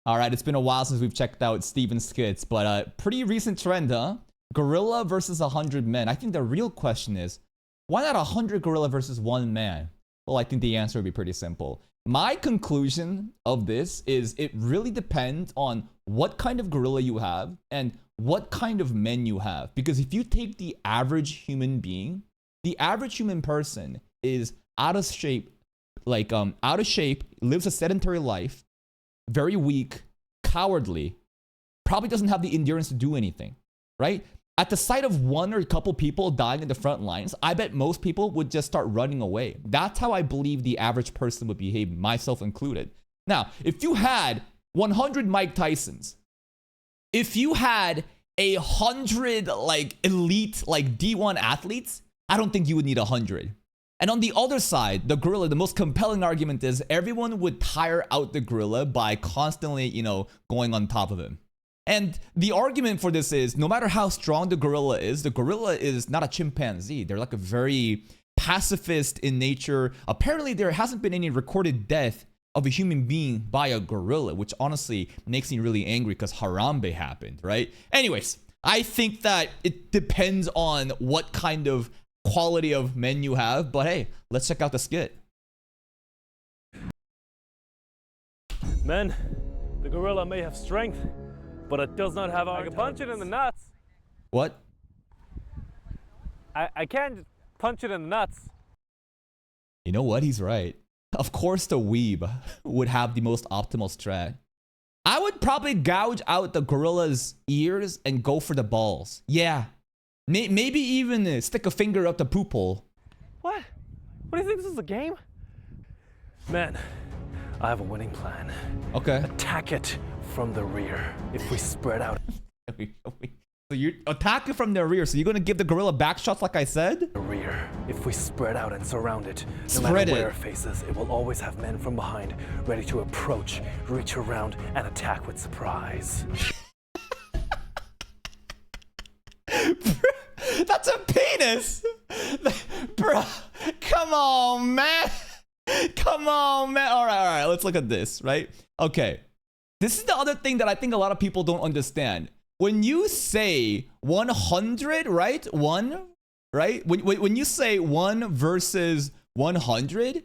All right, it's been a while since we've checked out Steven's skits, but pretty recent trend, huh? Gorilla versus 100 men. I think the real question is, why not 100 gorilla versus 1 man? Well, I think the answer would be pretty simple. My conclusion of this is it really depends on what kind of gorilla you have and what kind of men you have. Because if you take the average human being, the average human person is out of shape, lives a sedentary life, very weak, cowardly, probably doesn't have the endurance to do anything, right? At the sight of one or a couple people dying in the front lines, I bet most people would just start running away. That's how I believe the average person would behave, myself included. Now, if you had 100 Mike Tysons, if you had 100 elite D1 athletes, I don't think you would need 100. And on the other side, the gorilla, the most compelling argument is everyone would tire out the gorilla by constantly, going on top of him. And the argument for this is no matter how strong the gorilla is not a chimpanzee. They're like a very pacifist in nature. Apparently, there hasn't been any recorded death of a human being by a gorilla, which honestly makes me really angry because Harambe happened, right? Anyways, I think that it depends on what kind of quality of men you have, but hey, let's check out the skit. Men, the gorilla may have strength, but it does not have our. I can punch it in the nuts. What? I can't punch it in the nuts. You know what? He's right. Of course, the weeb would have the most optimal strat. I would probably gouge out the gorilla's ears and go for the balls. Yeah. Maybe even stick a finger up the poop hole. What? What do you think this is a game? Man, I have a winning plan. Okay. Attack it from the rear. If we spread out. So you attack it from the rear. So you're gonna give the gorilla back shots like I said? The rear. If we spread out and surround it, no Spread matter it. where it faces, it will always have men from behind, ready to approach, reach around, and attack with surprise. That's a penis! Bro, come on, man. Come on, man. All right. Let's look at this, right? Okay. This is the other thing that I think a lot of people don't understand. When you say 100, right? One, right? When you say 1 versus 100,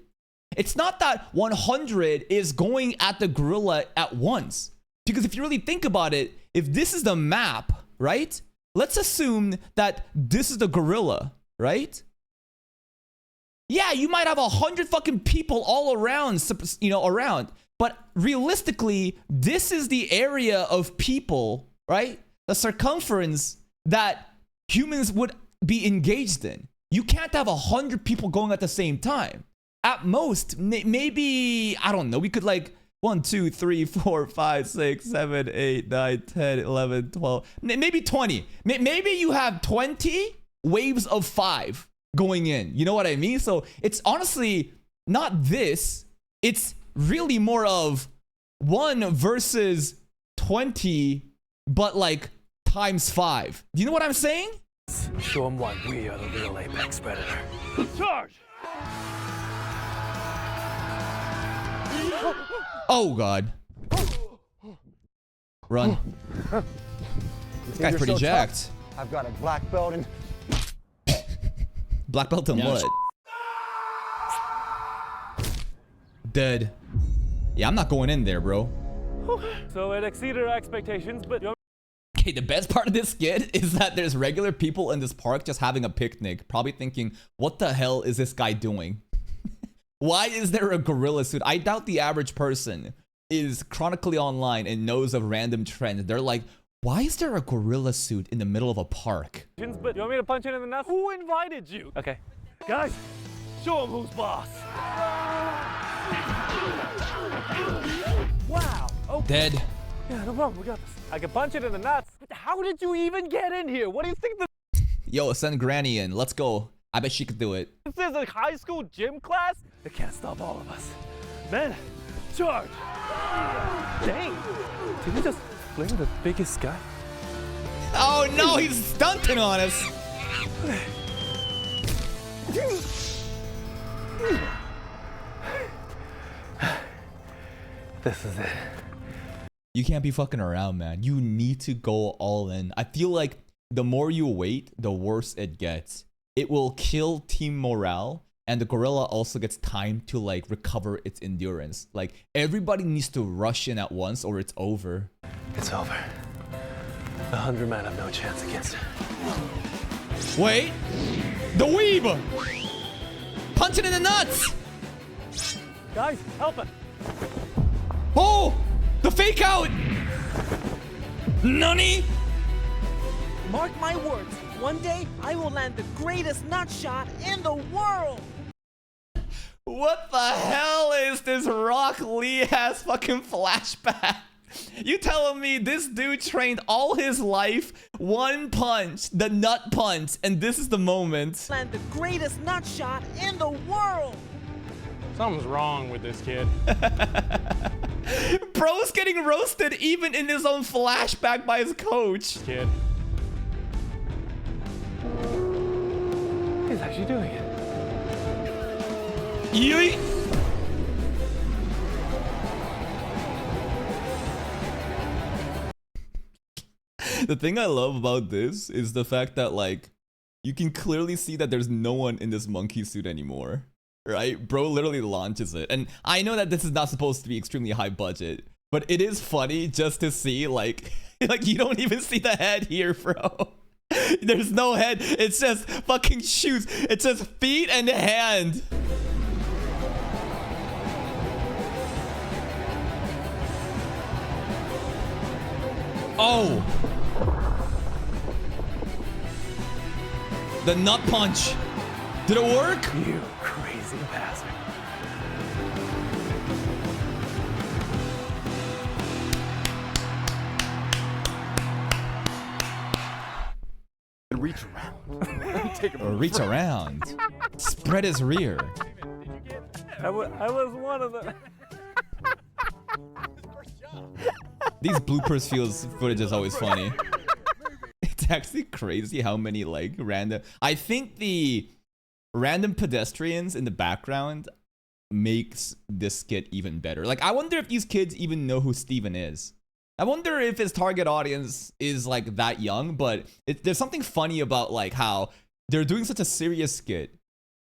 it's not that 100 is going at the gorilla at once. Because if you really think about it, if this is the map, right? Let's assume that this is the gorilla, right? Yeah, you might have 100 fucking people all around, around. But realistically, this is the area of people, right? The circumference that humans would be engaged in. You can't have 100 people going at the same time. At most, maybe, I don't know, we could 1, 2, 3, 4, 5, 6, 7, 8, 9, 10, 11, 12, maybe 20. Maybe you have 20 waves of 5 going in. You know what I mean? So it's honestly not this. It's really more of 1 versus 20, but times 5. Do you know what I'm saying? Show them why we are the real apex predator. Charge! Oh God. Run. This guy's pretty jacked. I've got a black belt in. Black belt in what? Dead. Yeah, I'm not going in there, bro. So it exceeded our expectations, but Okay, the best part of this skit is that there's regular people in this park just having a picnic, probably thinking, what the hell is this guy doing? Why is there a gorilla suit? I doubt the average person is chronically online and knows of random trends. They're like, why is there a gorilla suit in the middle of a park? but you want me to punch it in the nuts? Who invited you? Okay. Guys, show him who's boss. Wow. Okay. Dead. Yeah, no problem. We got this. I can punch it in the nuts. But how did you even get in here? What do you think Yo, send Granny in. Let's go. I bet she could do it. this is? A high school gym class? It can't stop all of us. Men, charge! Dang! Did we just fling the biggest guy? Oh no, he's stunting on us. This is it. You can't be fucking around, man. You need to go all in. I feel like the more you wait, the worse it gets. It will kill team morale, and the gorilla also gets time to like recover its endurance. Like everybody needs to rush in at once or it's over. It's over. The 100 men have no chance against it. Wait! The weeb! Punch it in the nuts! Guys, help it! Oh! The fake out! Nani? Mark my words, one day I will land the greatest nut shot in the world! What the hell is this Rock Lee ass fucking flashback? You telling me this dude trained all his life, one punch, the nut punch, and this is the moment? Land the greatest nut shot in the world! Something's wrong with this kid. Bro's getting roasted even in his own flashback by his coach. Kid. He's actually doing it. Yeet. The thing I love about this is the fact that like you can clearly see that there's no one in this monkey suit anymore, right? Bro literally launches it, and I know that this is not supposed to be extremely high budget, but it is funny just to see like like you don't even see the head here, bro. There's no head. It's just fucking shoes. It's just feet and hand. Oh. The nut punch. Did it work? You crazy bastard. Reach around. Or reach around. Spread his rear. I was one of them. These bloopers footage is always funny. It's actually crazy how many like random. I think the random pedestrians in the background makes this skit even better. Like I wonder if these kids even know who Steven is. I wonder if his target audience is like that young, but there's something funny about like how they're doing such a serious skit.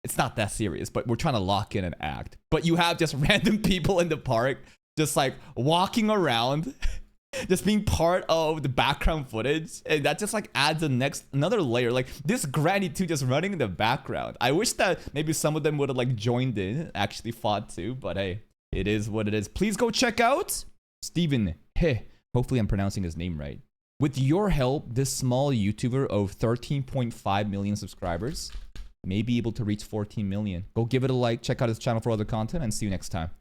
It's not that serious, but we're trying to lock in an act. But you have just random people in the park just like walking around, just being part of the background footage, and that just like adds another layer. Like this granny too just running in the background. I wish that maybe some of them would have like joined in, actually fought too, but hey, it is what it is. Please go check out Steven He. Hopefully I'm pronouncing his name right. With your help, this small YouTuber of 13.5 million subscribers may be able to reach 14 million. Go give it a like, check out his channel for other content, and see you next time.